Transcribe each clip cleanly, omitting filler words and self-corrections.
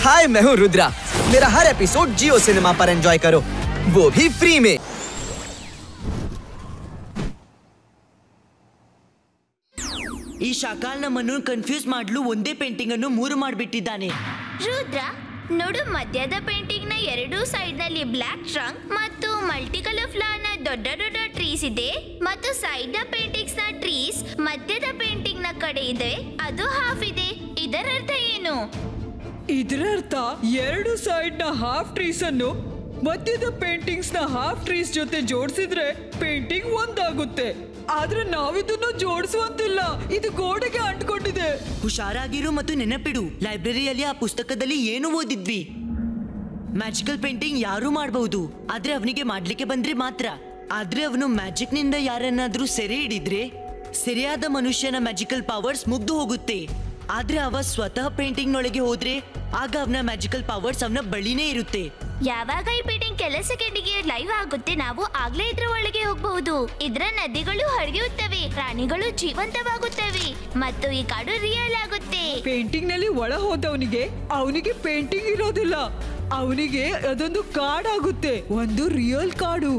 हाय, मैं हूँ रुद्रा। मेरा हर एपिसोड जियो सिनेमा पर एंजॉय करो, वो भी फ्री में। ಈ ಶಾಕಾಲ್ ನಮ್ಮನ್ನು ಕನ್ಫ್ಯೂಸ್ ಮಾಡಲು ಒಂದೇ ಪೇಂಟಿಂಗ್ ಅನ್ನು ಮೂರು ಮಾಡಿಬಿಟ್ಟಿದ್ದಾನೆ. ರುದ್ರ ನೋಡು, ಮಧ್ಯದ ಪೇಂಟಿಂಗ್ ನ ಎರಡೂ ಸೈಡ್ ನಲ್ಲಿ ಬ್ಲಾಕ್ ಟ್ರಂಕ್ ಮತ್ತು ಮಲ್ಟಿ ಕಲರ್ ಫ್ಲವರ್ ನ ದೊಡ್ಡ ದೊಡ್ಡ ಟ್ರೀಸ್ ಇದೆ, ಮತ್ತು ಸೈಡ್ ನ ಪೇಂಟಿಂಗ್ಸ್ ನ ಟ್ರೀಸ್ ಮಧ್ಯದ ಪೇಂಟಿಂಗ್ ನ ಕಡೆ ಇದೆ, ಅದು ಹಾಫ್ ಇದೆ. ಇದರ ಅರ್ಥ ಏನು? ಇದರ ಅರ್ಥ ಎರಡು ಸೈಡ್ ನ ಹಾಫ್ ಟ್ರೀಸ್ ಅನ್ನು ಮಧ್ಯದ ಪೇಂಟಿಂಗ್ಸ್ ನ ಹಾಫ್ ಟ್ರೀಸ್ ಜೊತೆ ಜೋಡಿಸಿದ್ರೆ ಪೇಂಟಿಂಗ್ ಒಂದಾಗುತ್ತೆ. ಆದ್ರೆ ನಾವಿದನ್ನು ಜೋಡಿಸುವಂತಿಲ್ಲ, ಇದು ಗೋಡೆಗೆ ಅಂಟ್ಕೊಂಡಿದೆ. ಹುಷಾರಾಗಿರು ಮತ್ತು ನೆನಪಿಡು, ಲೈಬ್ರರಿಯಲ್ಲಿ ಆ ಪುಸ್ತಕದಲ್ಲಿ ಏನು ಓದಿದ್ವಿ? ಮ್ಯಾಜಿಕಲ್ ಪೇಂಟಿಂಗ್ ಯಾರು ಮಾಡಬಹುದು, ಆದ್ರೆ ಅವನಿಗೆ ಮಾಡ್ಲಿಕ್ಕೆ ಬಂದ್ರೆ ಮಾತ್ರ. ಆದ್ರೆ ಅವನು ಮ್ಯಾಜಿಕ್ ನಿಂದ ಯಾರನ್ನಾದ್ರೂ ಸೆರೆ ಹಿಡಿದ್ರೆ ಸರಿಯಾದ ಮನುಷ್ಯನ ಮ್ಯಾಜಿಕಲ್ ಪವರ್ಸ್ ಮುಗ್ದು ಹೋಗುತ್ತೆ. ಆದ್ರೆ ಅವ ಸ್ವತಃ ಪೇಂಟಿಂಗ್ ನೊಳಗೆ ಹೋದ್ರೆ ಆಗ ಅವನ ಮ್ಯಾಜಿಕಲ್ ಪವರ್ಸ್ ಅವನ ಬಳಿನೇ ಇರುತ್ತೆ. ಯಾವಾಗ ಈ ಪೇಂಟಿಂಗ್ ಕೆಲಸ ಕೆಟ್ಟಿಗೆ ಲೈವ್ ಆಗುತ್ತೆ, ನಾವು ಆಗ್ಲೇ ಇದ್ರ ಒಳಗೆ ಹೋಗಬಹುದು. ಇದ್ರ ನದಿಗಳು ಹರಿಯುತ್ತವೆ, ಪ್ರಾಣಿಗಳು ಜೀವಂತವಾಗುತ್ತವೆ ಮತ್ತು ಈ ಕಾಡು ರಿಯಲ್ ಆಗುತ್ತೆ. ಪೇಂಟಿಂಗ್ ನಲ್ಲಿ ಒಳ ಹೋದವನಿಗೆ ಅವನಿಗೆ ಪೇಂಟಿಂಗ್ ಇರೋದಿಲ್ಲ, ಅವನಿಗೆ ಅದೊಂದು ಕಾಡಾಗುತ್ತೆ, ಒಂದು ರಿಯಲ್ ಕಾಡು.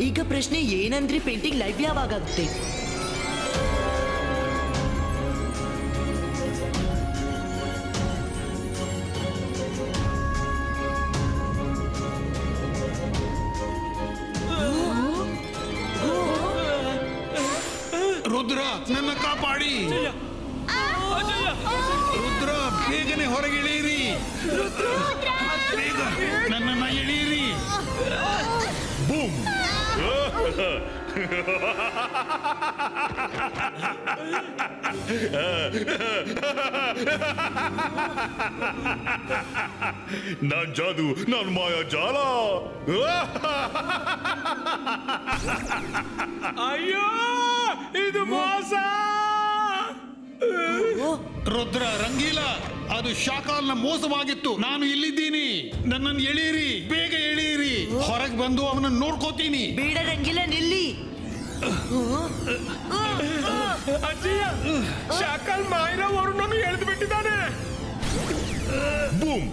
ಈಗ ಪ್ರಶ್ನೆ ಏನಂದ್ರೆ ಪೇಂಟಿಂಗ್ ಲೈವ್ ಯಾವಾಗ ಆಗುತ್ತೆ? ರುದ್ರ, ನನ್ನ ಕಾಪಾಡಿ. ರುದ್ರ, ಬೇಗನೆ ಹೊರಗಿಳಿಯಿರಿ. ಬೇಗ ನನ್ನನ್ನ ಎಳೆಯಿರಿ. ಬೂಮ್. ನಾನ್ ಜಾದು, ನಾನ್ ಮಾಯಾ ಜಾಲ. ಅಯ್ಯೋ, ಇದು ಮೋಸ. ರುದ್ರ, ರಂಗೀಲ, ಅದು ಶಾಕಾಲ್ನ ಮೋಸವಾಗಿತ್ತು. ನಾನು ಇಲ್ಲಿದ್ದೀನಿ, ನನ್ನನ್ನು ಎಳೆಯಿರಿ, ಬೇಗ ಎಳೆಯಿರಿ. ಹೊರಗೆ ಬಂದು ಅವನನ್ನು ನೋಡ್ಕೋತೀನಿ. ಬೇಡ ರಂಗಿಲ್ಲ, ನಿಲ್ಲಿ. ಅಜ್ಜಿಯ, ಶಾಕಾಲ್ ಮಾಯರ ವರುಣನ್ನು ಎಳೆದು ಬಿಟ್ಟಿದ್ದಾನೆ. ಬೂಮ್.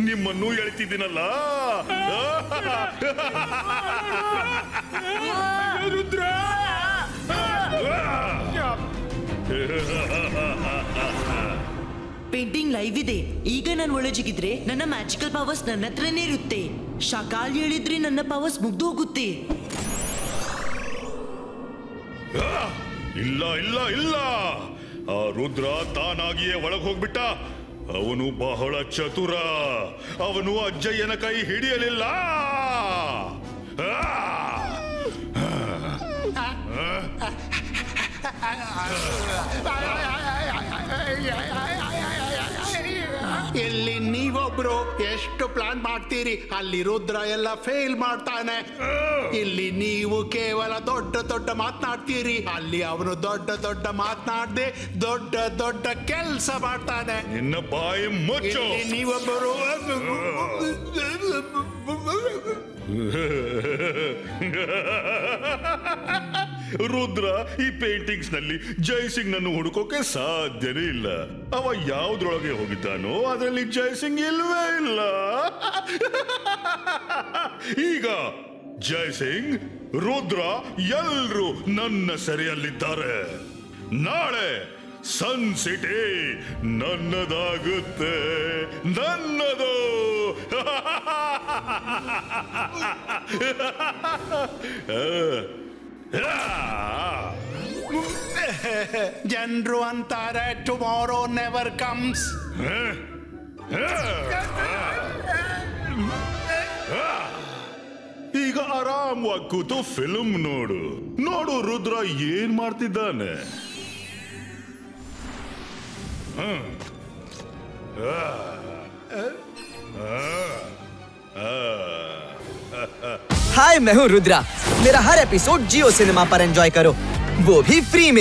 ನಿಮ್ಮನ್ನು ಎಳಿತಿದ್ದೀನಲ್ಲ. ರುದ್ರ, ಪೇಂಟಿಂಗ್ ಲೈವ್ ಇದೆ. ಈಗ ನಾನು ಒಳಜಿಗಿದ್ರೆ ನನ್ನ ಮ್ಯಾಜಿಕಲ್ ಪವರ್ಸ್ ನನ್ನ ಹತ್ರನೇ ಇರುತ್ತೆ. ಶಾಕಾಲ್ ಹೇಳಿದ್ರೆ ನನ್ನ ಪವರ್ಸ್ ಮುಗ್ದು ಹೋಗುತ್ತೆ. ಇಲ್ಲ ಇಲ್ಲ ಇಲ್ಲ, ಆ ರುದ್ರ ತಾನಾಗಿಯೇ ಒಳಗೆ ಹೋಗ್ಬಿಟ್ಟ. ಅವನು ಬಹಳ ಚತುರ. ಅವನು ಅಜ್ಜಯ್ಯನ ಕೈ ಹಿಡಿಯಲಿಲ್ಲ. ಇಲ್ಲಿ ನೀವೊಬ್ರು ಎಷ್ಟು ಪ್ಲಾನ್ ಮಾಡ್ತೀರಿ, ಅಲ್ಲಿ ರುದ್ರ ಎಲ್ಲ ಫೇಲ್ ಮಾಡ್ತಾನೆ. ಇಲ್ಲಿ ನೀವು ಕೇವಲ ದೊಡ್ಡ ದೊಡ್ಡ ಮಾತನಾಡ್ತೀರಿ, ಅಲ್ಲಿ ಅವನು ದೊಡ್ಡ ದೊಡ್ಡ ಮಾತನಾಡದೆ ದೊಡ್ಡ ದೊಡ್ಡ ಕೆಲಸ ಮಾಡ್ತಾನೆ. ನಿನ್ನ ಬಾಯಿ ಮುಚ್ಚು. ನೀವೊಬ್ಬರು ರುದ್ರ, ಈ ಪೇಂಟಿಂಗ್ಸ್ ನಲ್ಲಿ ಜೈಸಿಂಗ್ ನನ್ನು ಹುಡುಕೋಕೆ ಸಾಧ್ಯನೇ ಇಲ್ಲ. ಅವ ಯಾವ್ದ್ರೊಳಗೆ ಹೋಗಿದ್ದಾನೋ ಅದರಲ್ಲಿ ಜೈಸಿಂಗ್ ಇಲ್ವೇ ಇಲ್ಲ. ಈಗ ಜೈಸಿಂಗ್, ರುದ್ರ ಎಲ್ರು ನನ್ನ ಸೆರೆಯಲ್ಲಿದ್ದಾರೆ. ನಾಳೆ ಸನ್ ಸಿಟಿ ನನ್ನದಾಗುತ್ತೆ, ನನ್ನದು. ಜನರು ಅಂತಾರೆ ಟುಮಾರೋ ನೆವರ್ ಕಮ್ಸ್. ಈಗ ಆರಾಮವಾಗಿ ಕೂತು ಫಿಲ್ಮ್ ನೋಡು. ನೋಡು ರುದ್ರ ಏನ್ ಮಾಡ್ತಿದ್ದಾನೆ. हाय, मैं हूँ रुद्रा। मेरा हर एपिसोड जियो सिनेमा पर एंजॉय करो, वो भी फ्री में।